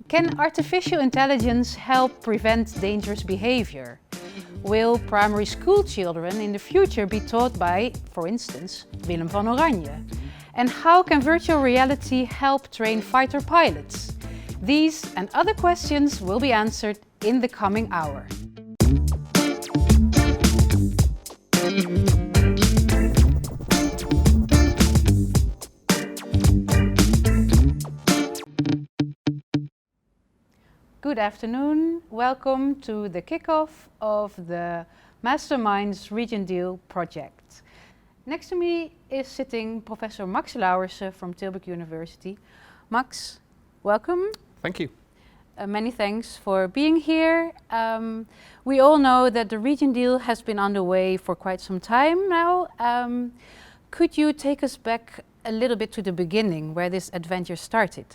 Can artificial intelligence help prevent dangerous behavior? Will primary school children in the future be taught by, for instance, Willem van Oranje? And how can virtual reality help train fighter pilots? These and other questions will be answered in the coming hour. Good afternoon. Welcome to the kickoff of the Masterminds Region Deal project. Next to me is sitting Professor Max Louwerse from Tilburg University. Max, welcome. Thank you. Many thanks for being here. We all know that the Region Deal has been underway for quite some time now. Could you take us back a little bit to the beginning, where this adventure started?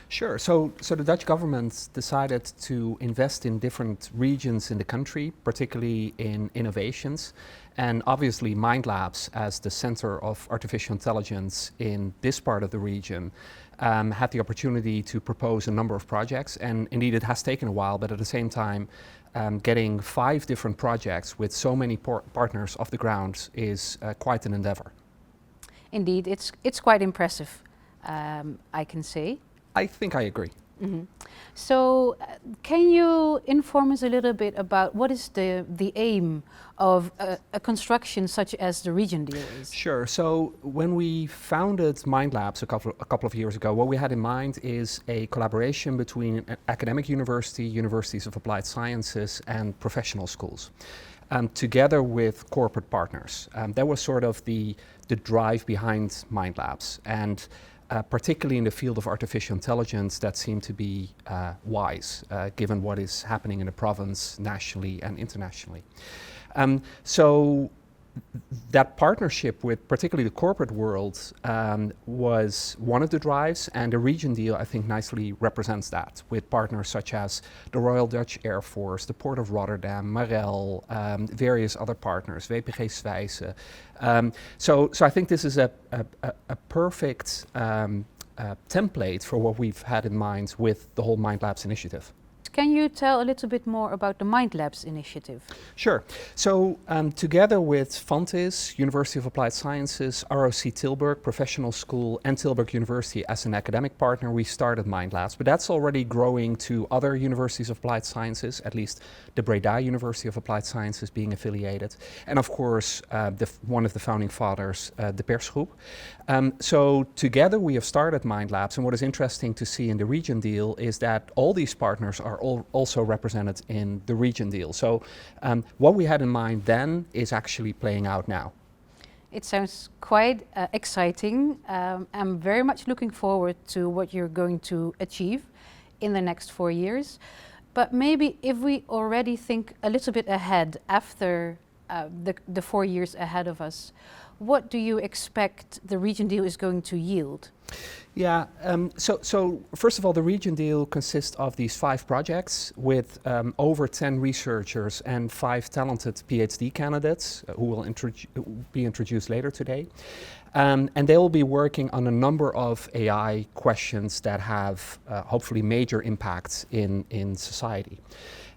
Sure. So the Dutch government decided to invest in different regions in the country, particularly in innovations. And obviously MindLabs, as the center of artificial intelligence in this part of the region, had the opportunity to propose a number of projects. And indeed it has taken a while, but at the same time, getting 5 different projects with so many partners off the ground is quite an endeavor. Indeed, it's quite impressive, I can say. I think I agree. Mm-hmm. So, can you inform us a little bit about what is the aim of a construction such as the Region Deal is? Sure. So when we founded MindLabs a couple of years ago, what we had in mind is a collaboration between an academic university, universities of applied sciences, and professional schools, together with corporate partners. That was sort of the drive behind MindLabs, and particularly in the field of artificial intelligence, that seemed to be wise, given what is happening in the province nationally and internationally. So that partnership with particularly the corporate world was one of the drives, and the Region Deal I think nicely represents that, with partners such as the Royal Dutch Airforce, the Port of Rotterdam, Marel, various other partners, VPG Zwijsen. So I think this is a perfect template for what we've had in mind with the whole MindLabs initiative. Can you tell a little bit more about the MindLabs initiative? Sure. So together with Fantis, University of Applied Sciences, ROC Tilburg Professional School, and Tilburg University as an academic partner, we started MindLabs. But that's already growing to other universities of applied sciences, at least the Breda University of Applied Sciences being affiliated. And of course, one of the founding fathers, the Persgroep. So together we have started MindLabs, and what is interesting to see in the Region Deal is that all these partners are also represented in the Region Deal. So what we had in mind then is actually playing out now. It sounds quite exciting. I'm very much looking forward to what you're going to achieve in the next 4 years. But maybe if we already think a little bit ahead, after the 4 years ahead of us, what do you expect the Region Deal is going to yield? Yeah, so first of all, the Region Deal consists of these 5 projects with over 10 researchers and 5 talented PhD candidates who will be introduced later today. And they will be working on a number of AI questions that have hopefully major impacts in society.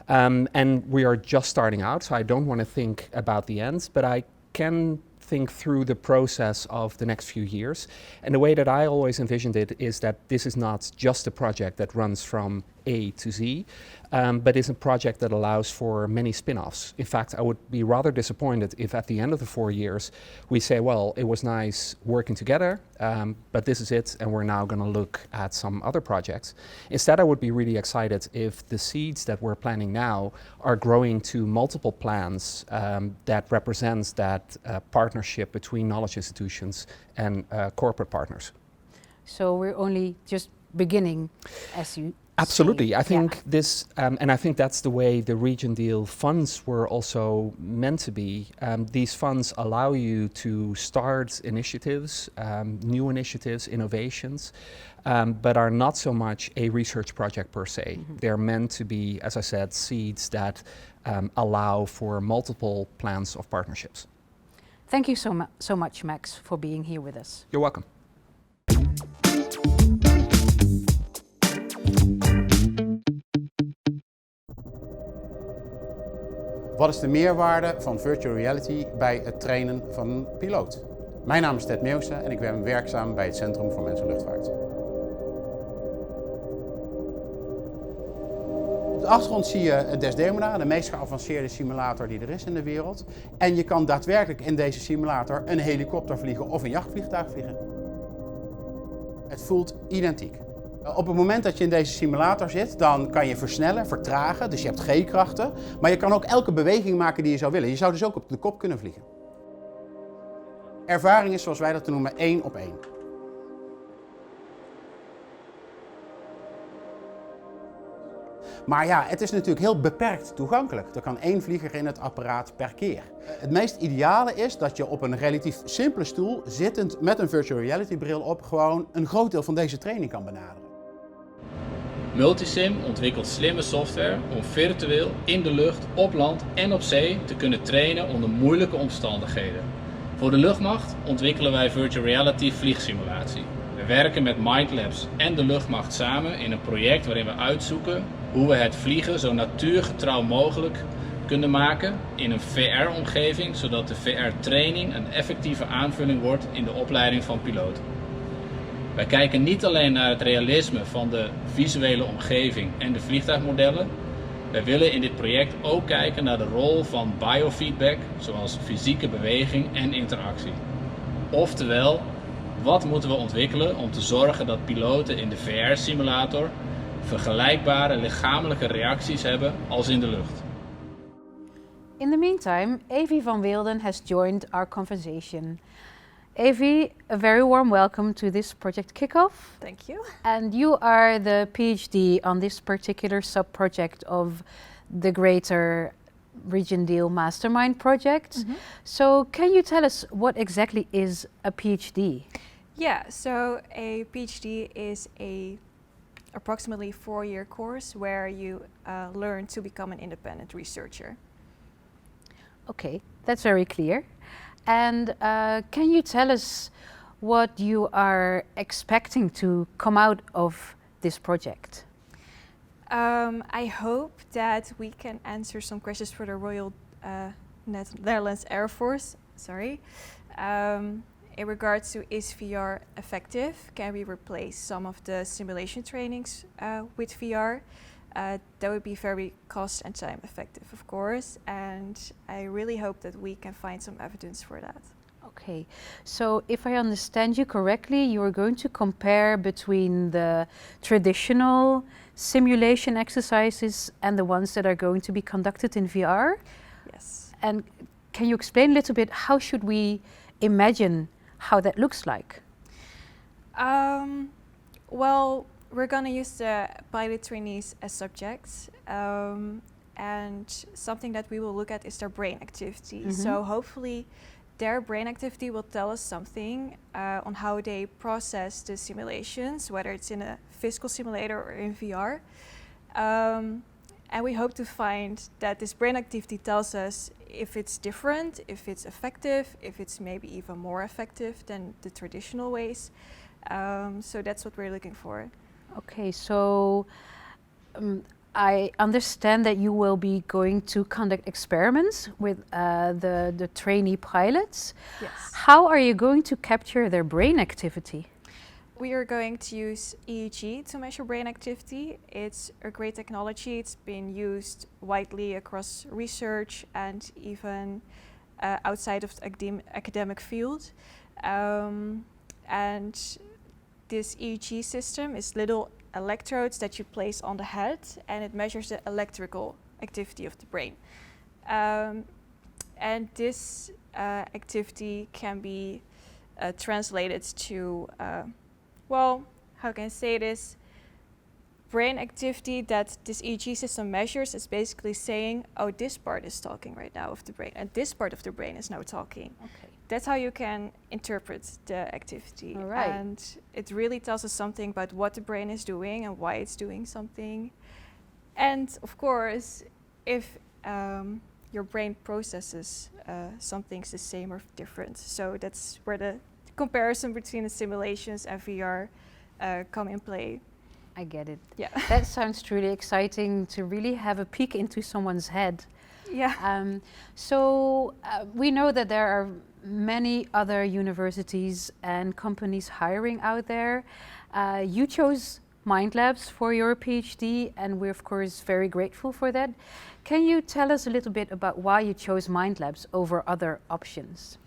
And we are just starting out, so I don't want to think about the end, but I can think through the process of the next few years. And the way that I always envisioned it is that this is not just a project that runs from A to Z, but is a project that allows for many spin-offs. In fact, I would be rather disappointed if at the end of the 4 years we say, well, it was nice working together, but this is it, and we're now going to look at some other projects. Instead, I would be really excited if the seeds that we're planting now are growing to multiple plans that represents that partnership between knowledge institutions and corporate partners. So we're only just beginning, as you Absolutely. I think this, and I think that's the way the Region Deal funds were also meant to be. These funds allow you to start initiatives, new initiatives, innovations, but are not so much a research project per se. Mm-hmm. They're meant to be, as I said, seeds that allow for multiple plans of partnerships. Thank you so much, Max, for being here with us. You're welcome. Wat is de meerwaarde van virtual reality bij het trainen van een piloot? Mijn naam is Ted Meeuwse en ik ben werkzaam bij het Centrum voor Mens en Luchtvaart. Op de achtergrond zie je Desdemona, de meest geavanceerde simulator die er is in de wereld. En je kan daadwerkelijk in deze simulator een helikopter vliegen of een jachtvliegtuig vliegen. Het voelt identiek. Op het moment dat je in deze simulator zit, dan kan je versnellen, vertragen, dus je hebt G-krachten. Maar je kan ook elke beweging maken die je zou willen. Je zou dus ook op de kop kunnen vliegen. Ervaring is, zoals wij dat noemen, 1 op 1. Maar ja, het is natuurlijk heel beperkt toegankelijk. Er kan 1 vlieger in het apparaat per keer. Het meest ideale is dat je op een relatief simpele stoel, zittend met een virtual reality bril op, gewoon een groot deel van deze training kan benaderen. Multisim ontwikkelt slimme software om virtueel in de lucht, op land en op zee te kunnen trainen onder moeilijke omstandigheden. Voor de Luchtmacht ontwikkelen wij virtual reality vliegsimulatie. We werken met MindLabs en de Luchtmacht samen in een project waarin we uitzoeken hoe we het vliegen zo natuurgetrouw mogelijk kunnen maken in een VR-omgeving, zodat de VR-training een effectieve aanvulling wordt in de opleiding van piloten. Wij kijken niet alleen naar het realisme van de visuele omgeving en de vliegtuigmodellen. Wij willen in dit project ook kijken naar de rol van biofeedback, zoals fysieke beweging en interactie. Oftewel, wat moeten we ontwikkelen om te zorgen dat piloten in de VR-simulator vergelijkbare lichamelijke reacties hebben als in de lucht. In the meantime, Evie van Weelden has joined our conversation. Evie, a very warm welcome to this project kickoff. Thank you. And you are the PhD on this particular sub-project of the greater Region Deal Mastermind project. Mm-hmm. So can you tell us what exactly is a PhD? Yeah, so a PhD is a approximately 4-year course where you learn to become an independent researcher. Okay, that's very clear. And can you tell us what you are expecting to come out of this project? I hope that we can answer some questions for the Royal Netherlands Airforce. In regards to, is VR effective? Can we replace some of the simulation trainings with VR? That would be very cost and time effective, of course, and I really hope that we can find some evidence for that. Okay, so if I understand you correctly, you are going to compare between the traditional simulation exercises and the ones that are going to be conducted in VR? Yes. And can you explain a little bit how should we imagine how that looks like? Well, we're going to use the pilot trainees as subjects, and something that we will look at is their brain activity. Mm-hmm. So hopefully their brain activity will tell us something on how they process the simulations, whether it's in a physical simulator or in VR. And we hope to find that this brain activity tells us if it's different, if it's effective, if it's maybe even more effective than the traditional ways. So that's what we're looking for. Okay, so I understand that you will be going to conduct experiments with the trainee pilots. Yes. How are you going to capture their brain activity? We are going to use EEG to measure brain activity. It's a great technology. It's been used widely across research and even outside of the academic field. And this EEG system is little electrodes that you place on the head, and it measures the electrical activity of the brain. And this activity can be translated to, well, how can I say this? Brain activity that this EEG system measures is basically saying, oh, this part is talking right now of the brain, and this part of the brain is now talking. Okay. That's how you can interpret the activity. All right. And it really tells us something about what the brain is doing and why it's doing something. And of course, if your brain processes some things the same or different. So that's where the comparison between the simulations and VR come in play. I get it. Yeah. That sounds truly exciting to really have a peek into someone's head. Yeah. We know that there are many other universities and companies hiring out there. You chose MindLabs for your PhD, and we're of course very grateful for that. Can you tell us a little bit about why you chose MindLabs over other options?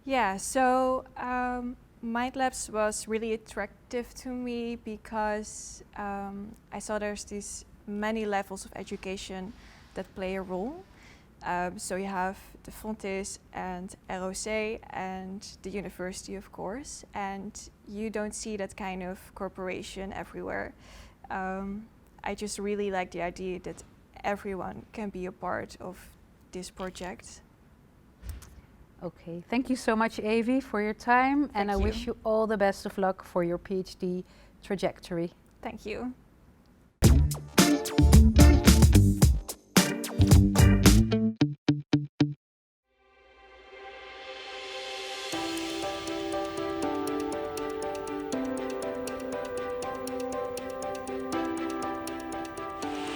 Yeah, so MindLabs was really attractive to me because I saw there's these many levels of education that play a role. So you have the Fontis and ROC and the university, of course, and you don't see that kind of cooperation everywhere. I just really like the idea that everyone can be a part of this project. Okay, thank you so much, Avi, for your time, and I wish you all the best of luck for your PhD trajectory. Thank you.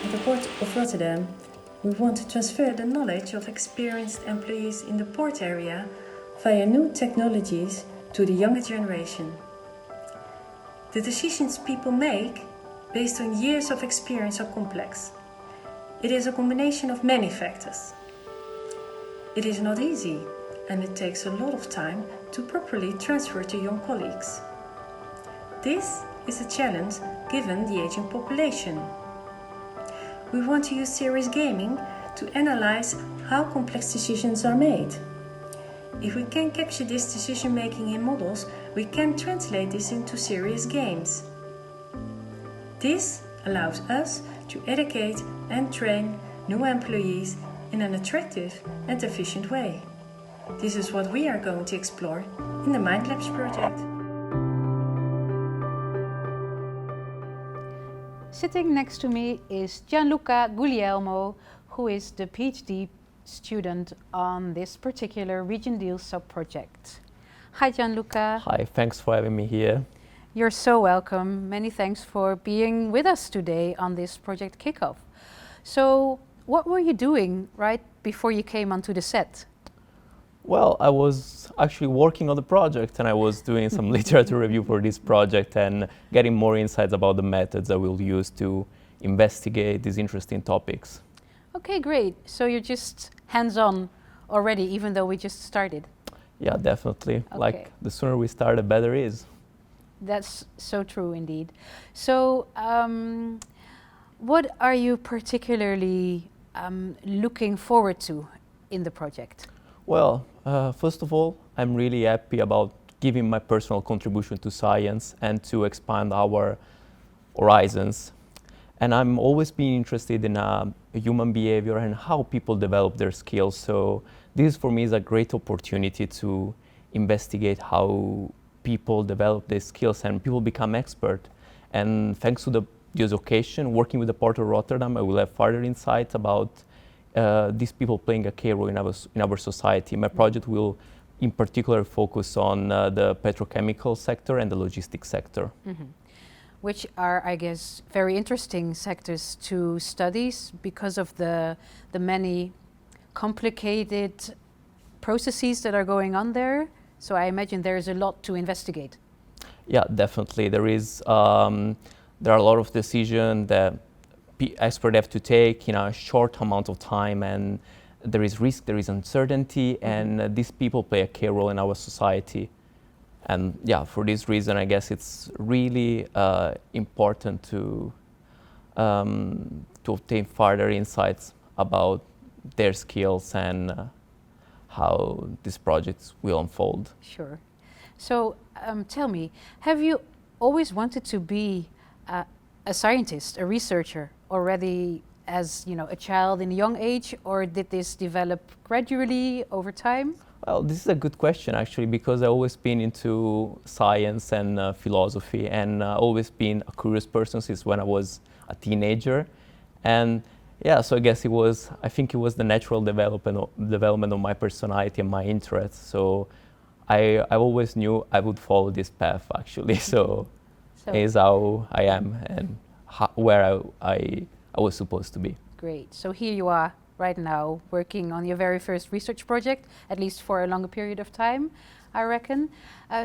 At the Port of Rotterdam, we want to transfer the knowledge of experienced employees in the port area via new technologies to the younger generation. The decisions people make based on years of experience are complex. It is a combination of many factors. It is not easy, and it takes a lot of time to properly transfer to young colleagues. This is a challenge given the aging population. We want to use serious gaming to analyze how complex decisions are made. If we can capture this decision making in models, we can translate this into serious games. This allows us to educate and train new employees in an attractive and efficient way. This is what we are going to explore in the MindLabs project. Sitting next to me is Gianluca Guglielmo, who is the PhD student on this particular Region Deal sub-project. Hi Gianluca. Hi, thanks for having me here. You're so welcome. Many thanks for being with us today on this project kickoff. So, what were you doing right before you came onto the set? Well, I was actually working on the project and I was doing some literature review for this project and getting more insights about the methods that we'll use to investigate these interesting topics. Okay, great. So you're just hands-on already, even though we just started? Yeah, definitely. Okay. Like, the sooner we start, the better it is. That's so true indeed. So, what are you particularly looking forward to in the project? Well, first of all, I'm really happy about giving my personal contribution to science and to expand our horizons. And I'm always been interested in human behavior and how people develop their skills. So this for me is a great opportunity to investigate how people develop their skills and people become expert. And thanks to this occasion, working with the Port of Rotterdam, I will have further insights about these people playing a key role in our society. My project will in particular focus on the petrochemical sector and the logistics sector. Mm-hmm. Which are, I guess, very interesting sectors to study because of the many complicated processes that are going on there. So I imagine there is a lot to investigate. Yeah, definitely. There are a lot of decisions that experts have to take in a short amount of time, and there is risk, there is uncertainty, and these people play a key role in our society. And yeah, for this reason, I guess it's really important to obtain further insights about their skills and how these projects will unfold. Sure. So tell me, have you always wanted to be a scientist, a researcher, already as a child in a young age, or did this develop gradually over time? Well, this is a good question actually, because I've always been into science and philosophy, and always been a curious person since when I was a teenager. And yeah, so I think it was the natural development of my personality and my interests. So I always knew I would follow this path actually. So is how I am and where I was supposed to be. Great. So here you are right now working on your very first research project, at least for a longer period of time, I reckon.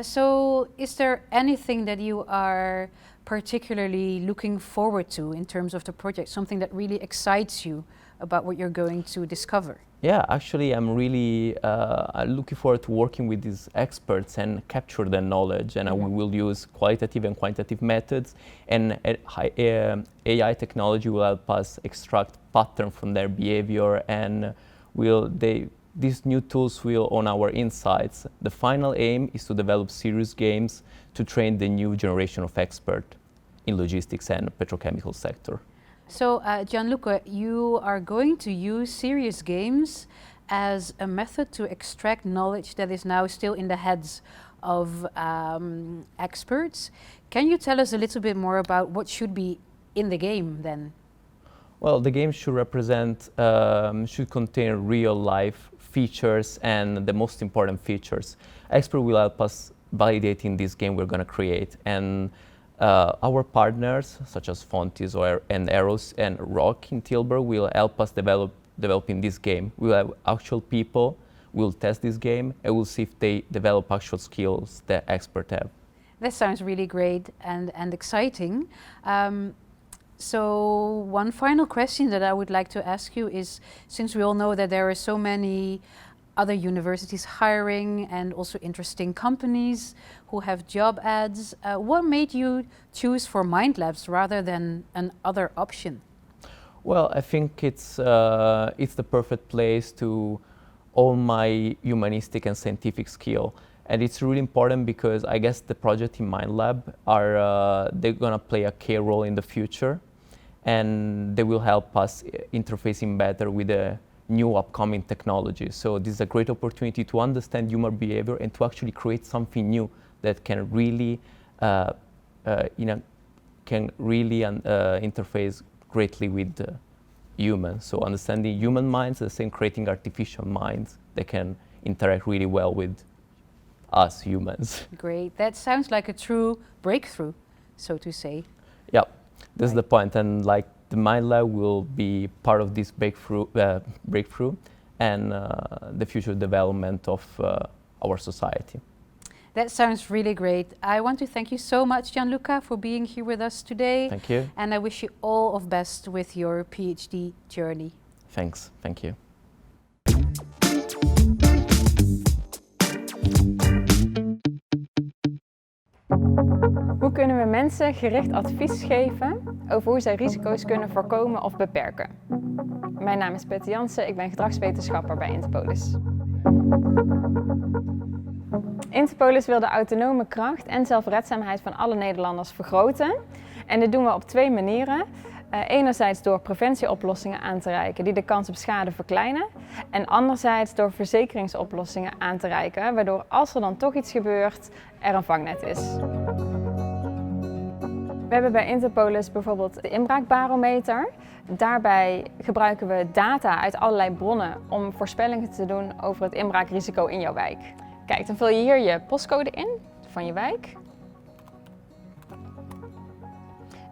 So is there anything that you are particularly looking forward to in terms of the project, something that really excites you about what you're going to discover? Yeah, actually, I'm really looking forward to working with these experts and capture their knowledge. And we will use qualitative and quantitative methods. And AI technology will help us extract patterns from their behavior. And these new tools will own our insights. The final aim is to develop serious games to train the new generation of experts in logistics and petrochemical sector. So, Gianluca, you are going to use serious games as a method to extract knowledge that is now still in the heads of experts. Can you tell us a little bit more about what should be in the game then? Well, the game should should contain real life features and the most important features. Expert will help us validating this game we're going to create. And our partners, such as Fontis and Eros and Rock in Tilburg, will help us developing this game. We'll have actual people, we'll test this game, and we'll see if they develop actual skills that experts have. That sounds really great and exciting. So one final question that I would like to ask you is, since we all know that there are so many other universities hiring and also interesting companies who have job ads, what made you choose for MindLabs rather than another option? Well, I think it's the perfect place to all my humanistic and scientific skill. And it's really important because I guess the project in MindLab they're gonna play a key role in the future, and they will help us interfacing better with the new upcoming technology. So this is a great opportunity to understand human behavior and to actually create something new that can really, interface greatly with humans. So understanding human minds, the same creating artificial minds that can interact really well with us humans. Great. That sounds like a true breakthrough, so to say. Yeah, that's the point. And like the MindLab will be part of this breakthrough and the future development of our society. That sounds really great. I want to thank you so much, Gianluca, for being here with us today. Thank you. And I wish you all of best with your PhD journey. Thanks. Thank you. Hoe kunnen we mensen gericht advies geven over hoe zij risico's kunnen voorkomen of beperken? Mijn naam is Petter Jansen, ik ben gedragswetenschapper bij Interpolis. Interpolis wil de autonome kracht en zelfredzaamheid van alle Nederlanders vergroten. En dit doen we op twee manieren. Enerzijds door preventieoplossingen aan te reiken die de kans op schade verkleinen. En anderzijds door verzekeringsoplossingen aan te reiken, waardoor als er dan toch iets gebeurt, er een vangnet is. We hebben bij Interpolis bijvoorbeeld de inbraakbarometer. Daarbij gebruiken we data uit allerlei bronnen om voorspellingen te doen over het inbraakrisico in jouw wijk. Kijk, dan vul je hier je postcode in van je wijk.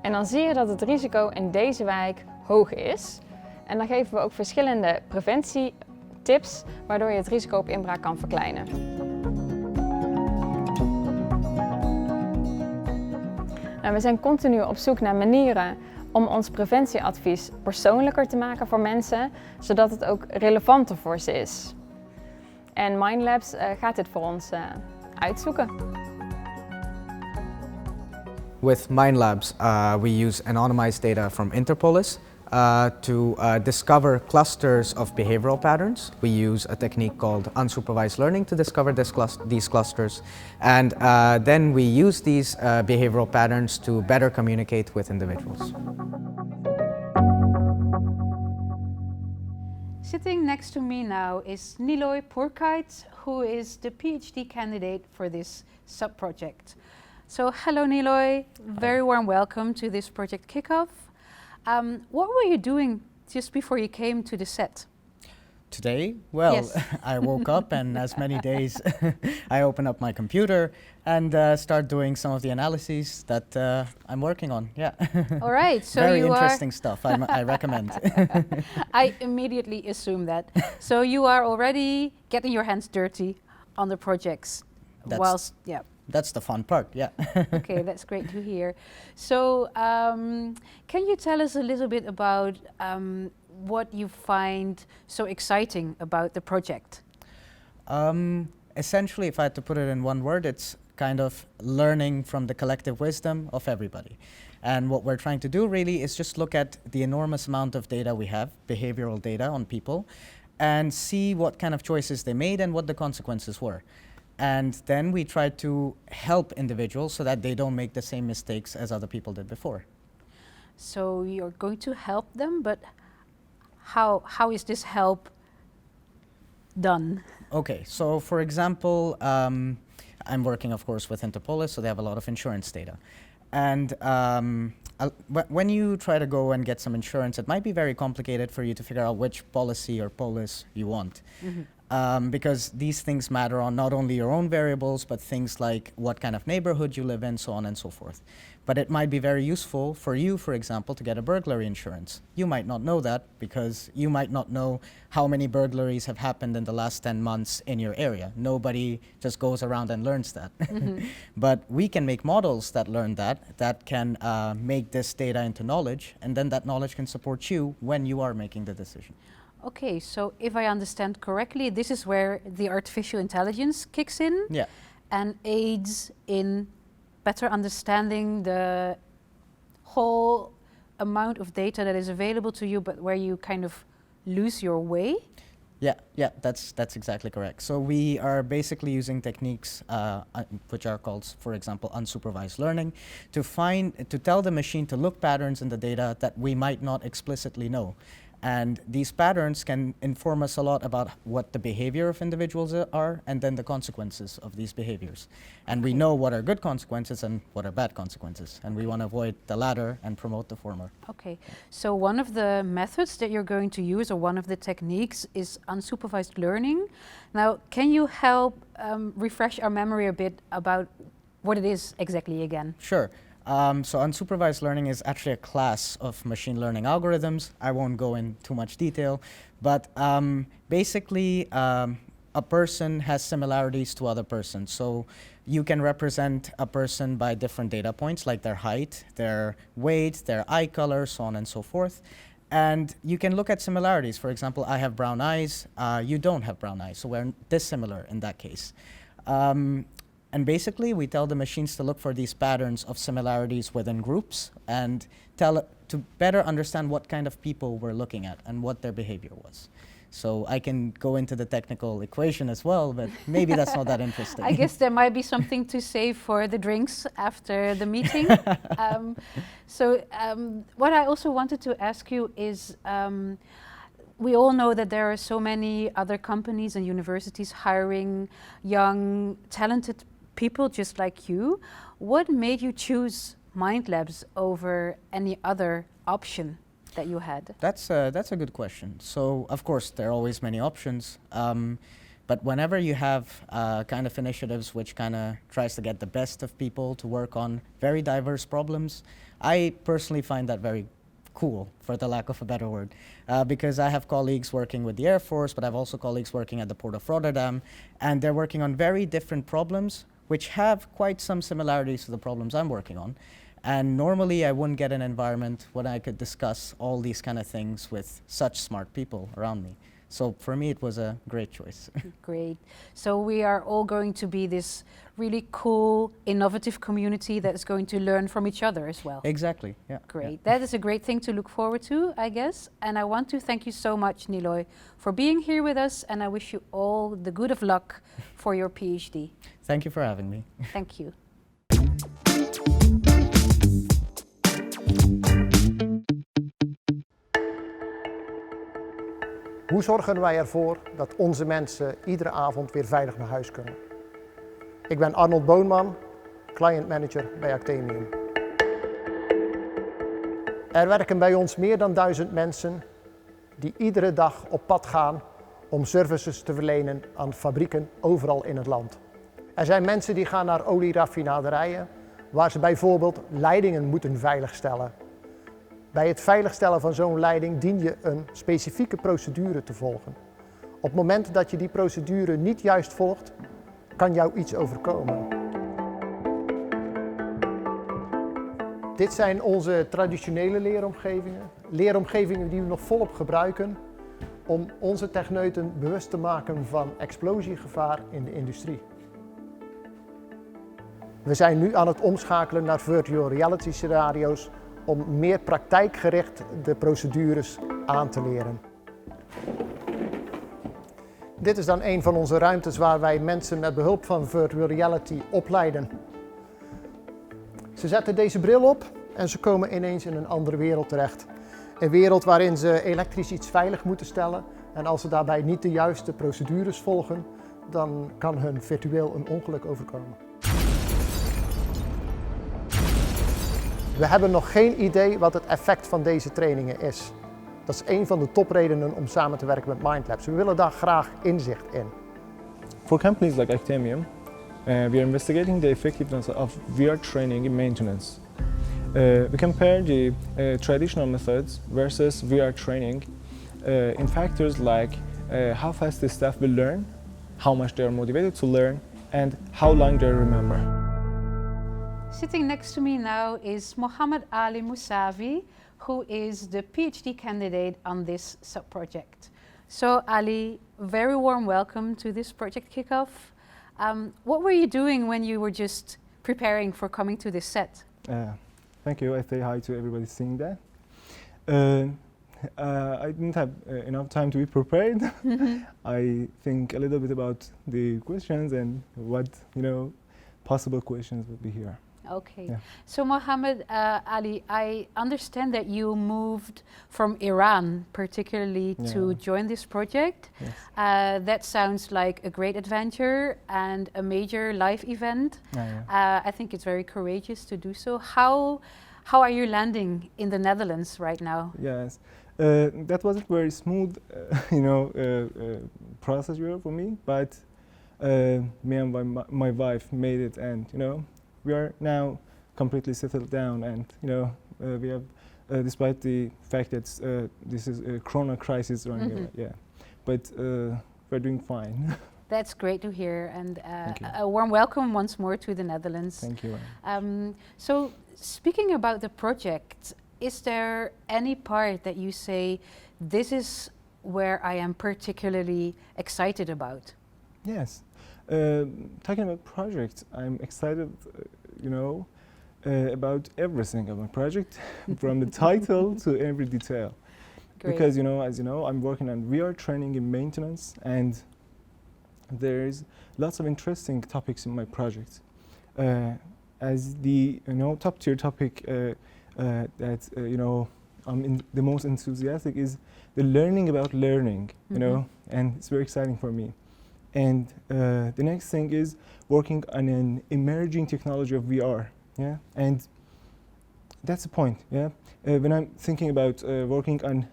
En dan zie je dat het risico in deze wijk hoog is. En dan geven we ook verschillende preventietips, waardoor je het risico op inbraak kan verkleinen. Nou, we zijn continu op zoek naar manieren om ons preventieadvies persoonlijker te maken voor mensen, zodat het ook relevanter voor ze is. En MindLabs gaat dit voor ons uitzoeken. With MindLabs, we use anonymized data from Interpolis to discover clusters of behavioral patterns. We use a technique called unsupervised learning to discover these clusters. And then we use these behavioral patterns to better communicate with individuals. Sitting next to me now is Niloy Pourkait, who is the PhD candidate for this sub-project. So hello Niloy, very warm welcome to this project kickoff. What were you doing just before you came to the set? Today, well, Yes. I woke up and as many days I open up my computer and start doing some of the analyses that I'm working on. Yeah. All right, so very you interesting stuff. I recommend. I immediately assume that. So you are already getting your hands dirty on the projects. That's the fun part. Yeah. Okay, that's great to hear. So can you tell us a little bit about what you find so exciting about the project? Essentially, if I had to put it in one word, it's kind of learning from the collective wisdom of everybody. And what we're trying to do really is just look at the enormous amount of data we have, behavioral data on people, and see what kind of choices they made and what the consequences were. And then we try to help individuals so that they don't make the same mistakes as other people did before. So you're going to help them, but how is this help done? Okay, so for example, I'm working, of course, with Interpolis, so they have a lot of insurance data. And when you try to go and get some insurance, it might be very complicated for you to figure out which policy or polis you want. Mm-hmm. Because these things matter on not only your own variables, but things like what kind of neighborhood you live in, so on and so forth. But it might be very useful for you, for example, to get a burglary insurance. You might not know that because you might not know how many burglaries have happened in the last 10 months in your area. Nobody just goes around and learns that. Mm-hmm. But we can make models that learn that can make this data into knowledge, and then that knowledge can support you when you are making the decision. Okay, so if I understand correctly, this is where the artificial intelligence kicks in, yeah, and aids in better understanding the whole amount of data that is available to you, but where you kind of lose your way? Yeah, that's exactly correct. So we are basically using techniques which are called, for example, unsupervised learning, to tell the machine to look patterns in the data that we might not explicitly know. And these patterns can inform us a lot about what the behavior of individuals are and then the consequences of these behaviors. And we know what are good consequences and what are bad consequences. And we want to avoid the latter and promote the former. Okay, so one of the methods that you're going to use, or one of the techniques, is unsupervised learning. Now, can you help refresh our memory a bit about what it is exactly again? Sure. So unsupervised learning is actually a class of machine learning algorithms. I won't go in too much detail, but basically a person has similarities to other persons. So you can represent a person by different data points, like their height, their weight, their eye color, so on and so forth. And you can look at similarities. For example, I have brown eyes, you don't have brown eyes, so we're dissimilar in that case. And basically, we tell the machines to look for these patterns of similarities within groups and to better understand what kind of people we're looking at and what their behavior was. So I can go into the technical equation as well, but maybe that's not that interesting. I guess there might be something to say for the drinks after the meeting. What I also wanted to ask you is, we all know that there are so many other companies and universities hiring young, talented people just like you. What made you choose MindLabs over any other option that you had? That's a good question. So, of course, there are always many options. But whenever you have kind of initiatives which kind of tries to get the best of people to work on very diverse problems, I personally find that very cool, for the lack of a better word, because I have colleagues working with the Air Force, but I have also colleagues working at the Port of Rotterdam, and they're working on very different problems which have quite some similarities to the problems I'm working on. And normally I wouldn't get an environment when I could discuss all these kind of things with such smart people around me. So for me, it was a great choice. Great. So we are all going to be this really cool, innovative community that's going to learn from each other as well. Exactly, yeah. Great. Yeah. That is a great thing to look forward to, I guess. And I want to thank you so much, Niloy, for being here with us. And I wish you all the good of luck for your PhD. Thank you for having me. Thank you. Hoe zorgen wij ervoor dat onze mensen iedere avond weer veilig naar huis kunnen? Ik ben Arnold Boonman, Client Manager bij Actemium. Er werken bij ons meer dan 1000 mensen die iedere dag op pad gaan om services te verlenen aan fabrieken overal in het land. Er zijn mensen die gaan naar olieraffinaderijen, waar ze bijvoorbeeld leidingen moeten veiligstellen. Bij het veiligstellen van zo'n leiding dien je een specifieke procedure te volgen. Op het moment dat je die procedure niet juist volgt, kan jou iets overkomen. Dit zijn onze traditionele leeromgevingen. Leeromgevingen die we nog volop gebruiken om onze techneuten bewust te maken van explosiegevaar in de industrie. We zijn nu aan het omschakelen naar virtual reality scenario's om meer praktijkgericht de procedures aan te leren. Dit is dan een van onze ruimtes waar wij mensen met behulp van virtual reality opleiden. Ze zetten deze bril op en ze komen ineens in een andere wereld terecht. Een wereld waarin ze elektrisch iets veilig moeten stellen en als ze daarbij niet de juiste procedures volgen, dan kan hun virtueel een ongeluk overkomen. We hebben nog geen idee wat het effect van deze trainingen is. Dat is een van de topredenen om samen te werken met MindLabs. We willen daar graag inzicht in. For companies like Actemium, we are investigating the effectiveness of VR training in maintenance. We compare the traditional methods versus VR training in factors like how fast the staff will learn, how much they are motivated to learn, and how long they remember. Sitting next to me now is Mohammed Ali Musavi, who is the PhD candidate on this sub-project. So Ali, very warm welcome to this project kickoff. What were you doing when you were just preparing for coming to this set? Thank you. I say hi to everybody seeing that. I didn't have enough time to be prepared. I think a little bit about the questions and what possible questions would be here. Okay. Yeah. So Mohammed Ali, I understand that you moved from Iran particularly to join this project. Yes. That sounds like a great adventure and a major life event. I think it's very courageous to do so. How are you landing in the Netherlands right now? Yes, that wasn't very smooth, procedure for me, but me and my wife made it, and we are now completely settled down, and we have, despite the fact that this is a corona crisis running, but we're doing fine. That's great to hear, and a warm welcome once more to the Netherlands. Thank you. So, speaking about the project, is there any part that you say, this is where I am particularly excited about? Yes. Talking about projects, I'm excited, about everything of my project, from the title to every detail. Great. Because, as you know, I'm working on VR training in maintenance, and there's lots of interesting topics in my project. As the top tier topic that I'm the most enthusiastic is the learning about learning, and it's very exciting for me. And the next thing is working on an emerging technology of VR, and that's the point, when I'm thinking about working on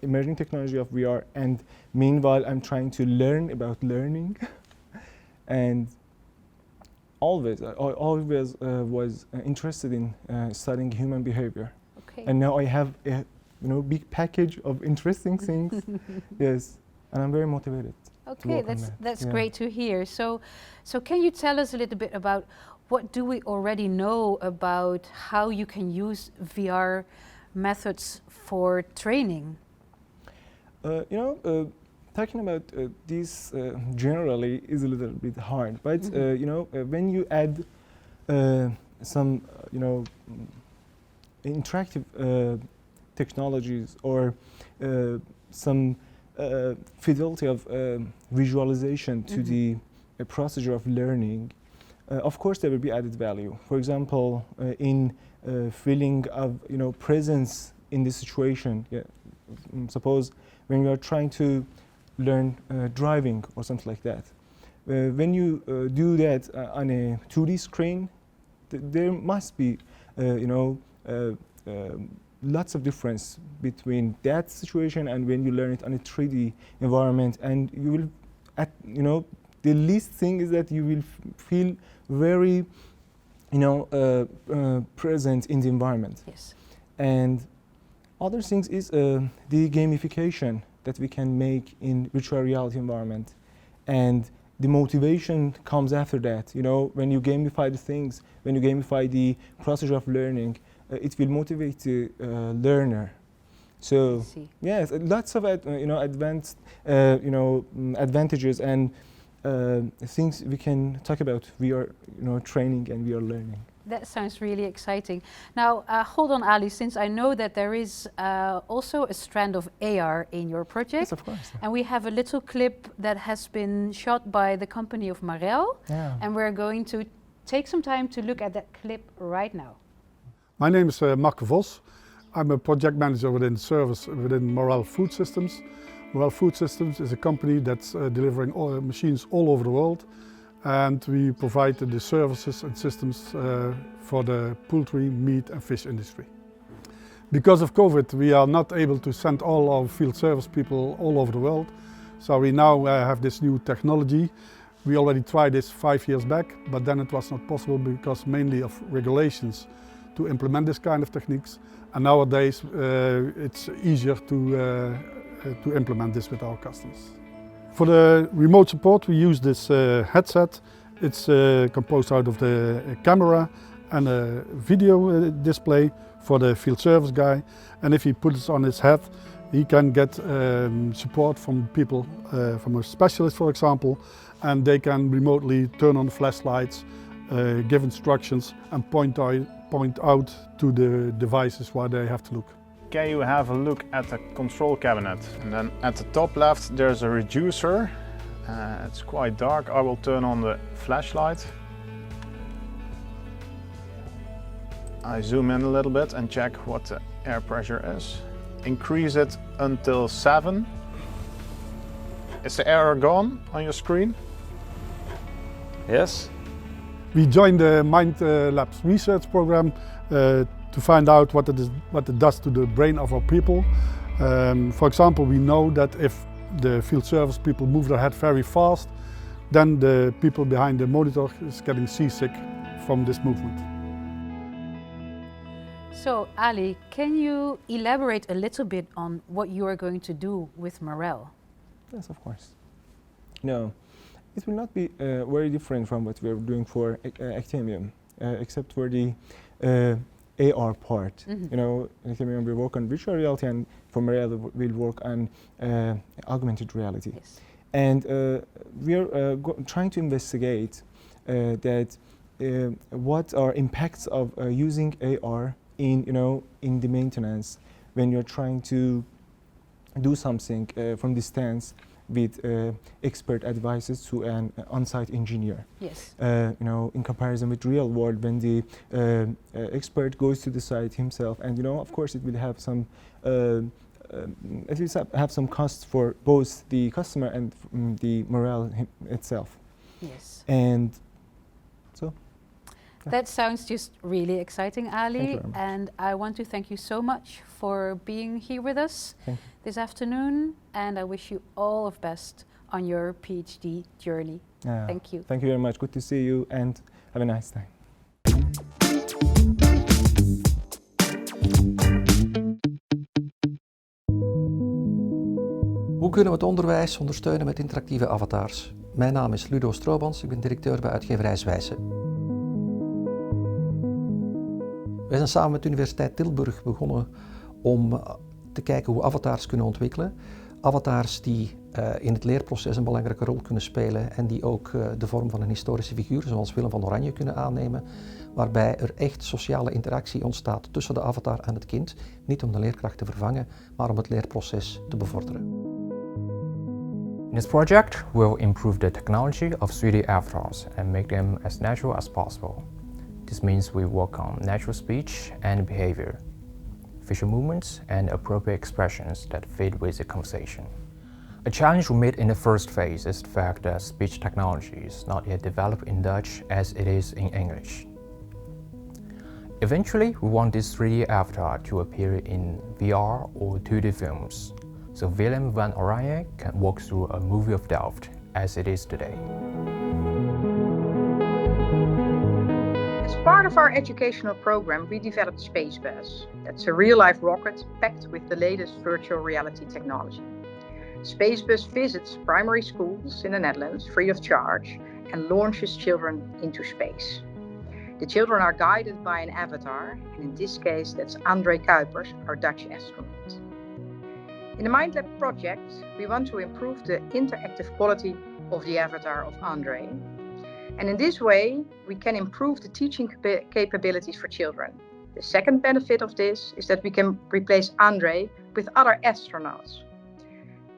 emerging technology of VR, and meanwhile I'm trying to learn about learning, and always was interested in studying human behavior. Okay. And now I have a big package of interesting things, yes, and I'm very motivated. Okay, that's great to hear. So can you tell us a little bit about what do we already know about how you can use VR methods for training? Talking about this generally is a little bit hard, but when you add some interactive technologies or some fidelity of visualization to the procedure of learning, of course there will be added value. For example, in feeling of presence in the situation. Suppose when you are trying to learn driving or something like that. When you do that on a 2D screen, there must be lots of difference between that situation and when you learn it on a 3D environment, and you will, the least thing is that you will feel very, present in the environment. Yes. And other things is the gamification that we can make in virtual reality environment, and the motivation comes after that. When you gamify the things, when you gamify the process of learning, it will motivate the learner. So yes, lots of advanced advantages and things we can talk about. We are training and we are learning. That sounds really exciting. Now, hold on, Ali, since I know that there is also a strand of AR in your project. Yes, of course. And we have a little clip that has been shot by the company of Marel. Yeah. And we're going to take some time to look at that clip right now. My name is Mark Vos. I'm a project manager within service within Marel Food Systems. Marel Food Systems is a company that's delivering machines all over the world. And we provide the services and systems for the poultry, meat and fish industry. Because of COVID, we are not able to send all our field service people all over the world. So we now have this new technology. We already tried this 5 years back, but then it was not possible because mainly of regulations to implement this kind of techniques. And nowadays it's easier to implement this with our customers. For the remote support we use this headset. It's composed out of the camera and a video display for the field service guy. And if he puts it on his head, he can get support from people, from a specialist for example, and they can remotely turn on the flashlights, give instructions and point out to the devices where they have to look. Can you have a look at the control cabinet? And then at the top left there's a reducer. It's quite dark. I will turn on the flashlight. I zoom in a little bit and check what the air pressure is. Increase it until 7. Is the error gone on your screen? Yes. We joined the MindLabs research program to find out what it does to the brain of our people. For example, we know that if the field service people move their head very fast, then the people behind the monitor is getting seasick from this movement. So, Ali, can you elaborate a little bit on what you are going to do with Marel? Yes, of course. No, it will not be very different from what we are doing for Actemium, except for the AR part. Actemium will work on virtual reality, and for Marel will work on augmented reality. Yes. And we are trying to investigate that what are impacts of using AR in the maintenance when you're trying to do something from distance with expert advices to an on-site engineer. Yes. In comparison with real world, when the expert goes to the site himself, and of course it will have some costs for both the customer and the Marel itself. Yes. And so. That sounds just really exciting, Ali. Thank you very much. And I want to thank you so much for being here with us this afternoon. And I wish you all of best on your PhD journey. Thank you. Thank you very much. Good to see you and have a nice time. Hoe kunnen we het onderwijs ondersteunen met interactieve avatars? Mijn naam is Ludo Stroobans, ik ben directeur bij uitgeverij Zwijsen. Wij zijn samen met de Universiteit Tilburg begonnen om te kijken hoe avatars kunnen ontwikkelen. Avatars die in het leerproces een belangrijke rol kunnen spelen en die ook de vorm van een historische figuur zoals Willem van Oranje kunnen aannemen, waarbij er echt sociale interactie ontstaat tussen de avatar en het kind, niet om de leerkracht te vervangen, maar om het leerproces te bevorderen. In this project, we'll improve the technology of 3D avatars and make them as natural as possible. This means we work on natural speech and behavior, facial movements and appropriate expressions that fit with the conversation. A challenge we made in the first phase is the fact that speech technology is not yet developed in Dutch as it is in English. Eventually, we want this 3D avatar to appear in VR or 2D films, so Willem van Oranje can walk through a movie of Delft as it is today. As part of our educational program, we developed SpaceBuzz. That's a real-life rocket packed with the latest virtual reality technology. SpaceBuzz visits primary schools in the Netherlands free of charge and launches children into space. The children are guided by an avatar, and in this case that's André Kuipers, our Dutch astronaut. In the MindLab project, we want to improve the interactive quality of the avatar of André. And in this way, we can improve the teaching capabilities for children. The second benefit of this is that we can replace André with other astronauts.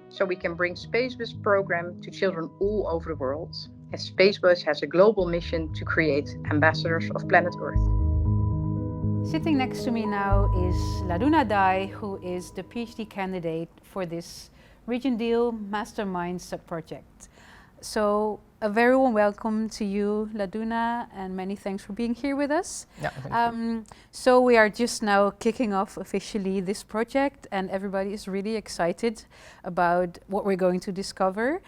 So we can bring SpaceBuzz program to children all over the world, as SpaceBuzz has a global mission to create ambassadors of planet Earth. Sitting next to me now is Laduna Dai, who is the PhD candidate for this Region Deal Mastermind sub-project. So a very warm welcome to you, Laduna, and many thanks for being here with us. Yeah, thank you. So we are just now kicking off officially this project, and everybody is really excited about what we're going to discover.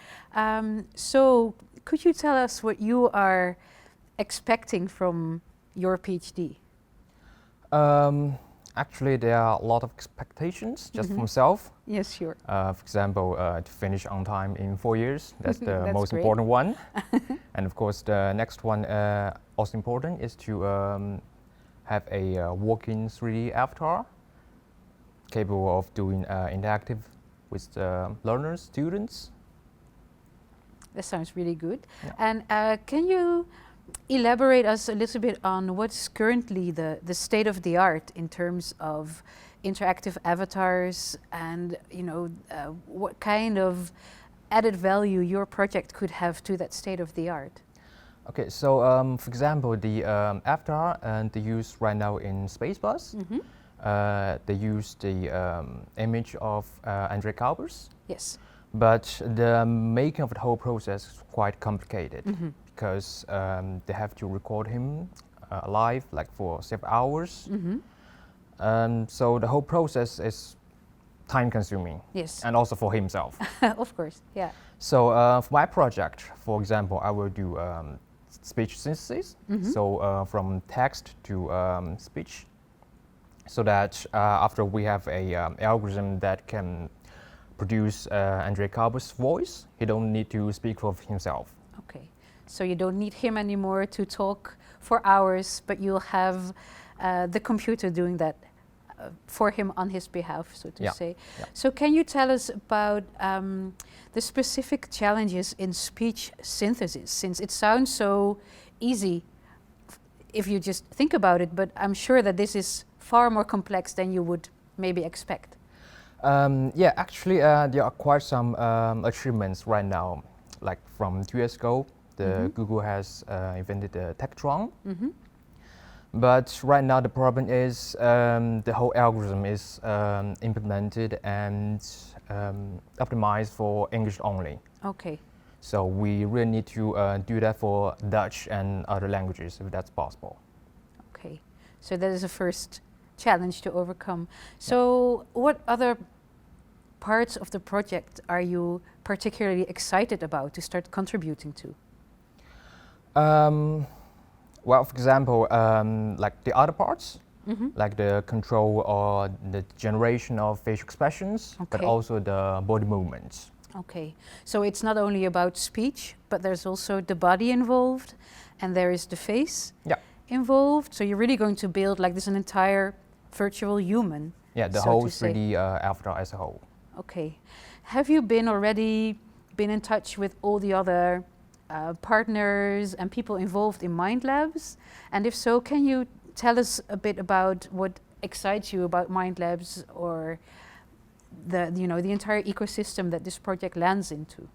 So could you tell us what you are expecting from your PhD? Actually, there are a lot of expectations just for myself. Yes, sure. For example, to finish on time in 4 years. That's the That's most great. important one. And of course, the next one also important is to have a walking 3D avatar capable of doing interactive with learners, students. That sounds really good. Yeah. And can you elaborate us a little bit on what's currently the state of the art in terms of interactive avatars, and what kind of added value your project could have to that state of the art? Okay, so for example, the avatar they use right now in SpaceBuzz. They use the image of André Kuipers. Yes. But the making of the whole process is quite complicated because they have to record him live, like for several hours. So the whole process is time-consuming. Yes. And also for himself. Of course, yeah. So for my project, for example, I will do speech synthesis. So from text to speech, so that after we have a algorithm that can produce André Kuipers' voice, he don't need to speak for himself. Okay, so you don't need him anymore to talk for hours, but you'll have the computer doing that for him on his behalf, so to say. Yeah. So can you tell us about the specific challenges in speech synthesis, since it sounds so easy if you just think about it, but I'm sure that this is far more complex than you would maybe expect. Yeah, actually there are quite some achievements right now. Like from 2 years ago, Google has invented the Tektron. But right now the problem is the whole algorithm is implemented and optimized for English only. Okay. So we really need to do that for Dutch and other languages if that's possible. Okay, so that is a first challenge to overcome. So what other parts of the project are you particularly excited about to start contributing to? Well, for example, like the other parts, like the control or the generation of facial expressions, but also the body movements. Okay, so it's not only about speech, but there's also the body involved, and there is the face involved. So you're really going to build like this an entire virtual human. Yeah, the so whole to say. 3D avatar as a whole. Okay. Have you already been in touch with all the other partners and people involved in MindLabs? And if so, can you tell us a bit about what excites you about MindLabs, or the entire ecosystem that this project lands into?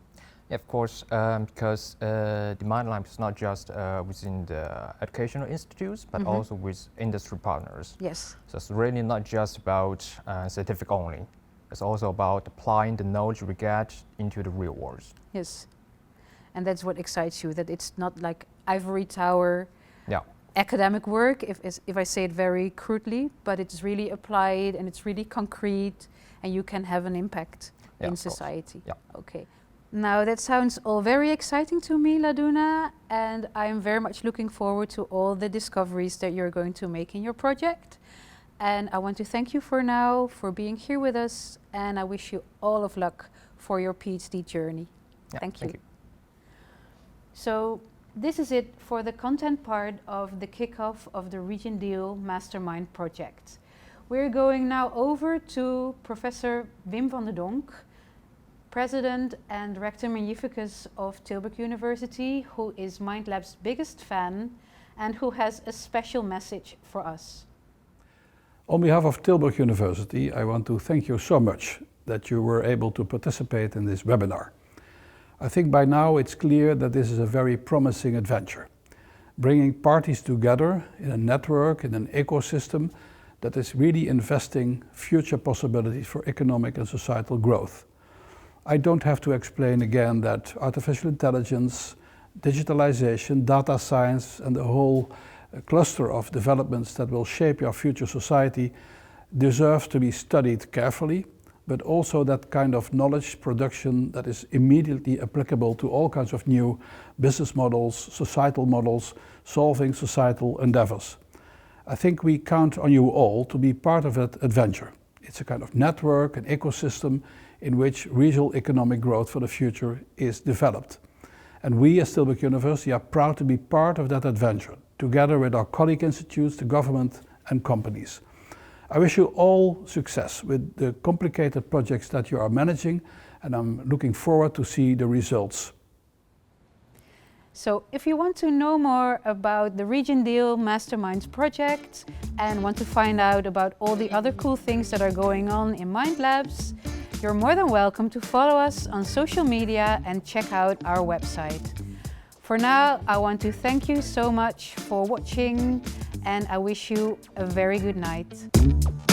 Yeah, of course, because the MindLabs is not just within the educational institutes, but also with industry partners. Yes. So it's really not just about scientific only. It's also about applying the knowledge we get into the real world. Yes. And that's what excites you, that it's not like ivory tower academic work, if I say it very crudely, but it's really applied and it's really concrete and you can have an impact in society. Yeah. Okay. Now that sounds all very exciting to me, Laduna, and I'm very much looking forward to all the discoveries that you're going to make in your project. And I want to thank you for now for being here with us, and I wish you all of luck for your PhD journey. Yeah, thank you. Thank you. So this is it for the content part of the kickoff of the Region Deal Mastermind project. We're going now over to Professor Wim van der Donk, President and Rector Magnificus of Tilburg University, who is MindLabs' biggest fan and who has a special message for us. On behalf of Tilburg University, I want to thank you so much that you were able to participate in this webinar. I think by now it's clear that this is a very promising adventure, bringing parties together in a network, in an ecosystem that is really investing future possibilities for economic and societal growth. I don't have to explain again that artificial intelligence, digitalization, data science, and the whole cluster of developments that will shape our future society deserve to be studied carefully, but also that kind of knowledge production that is immediately applicable to all kinds of new business models, societal models, solving societal endeavors. I think we count on you all to be part of that adventure. It's a kind of network, an ecosystem in which regional economic growth for the future is developed. And we as Tilburg University are proud to be part of that adventure, together with our colleague institutes, the government and companies. I wish you all success with the complicated projects that you are managing, and I'm looking forward to see the results. So if you want to know more about the Region Deal Masterminds project and want to find out about all the other cool things that are going on in MindLabs, you're more than welcome to follow us on social media and check out our website. For now, I want to thank you so much for watching, and I wish you a very good night.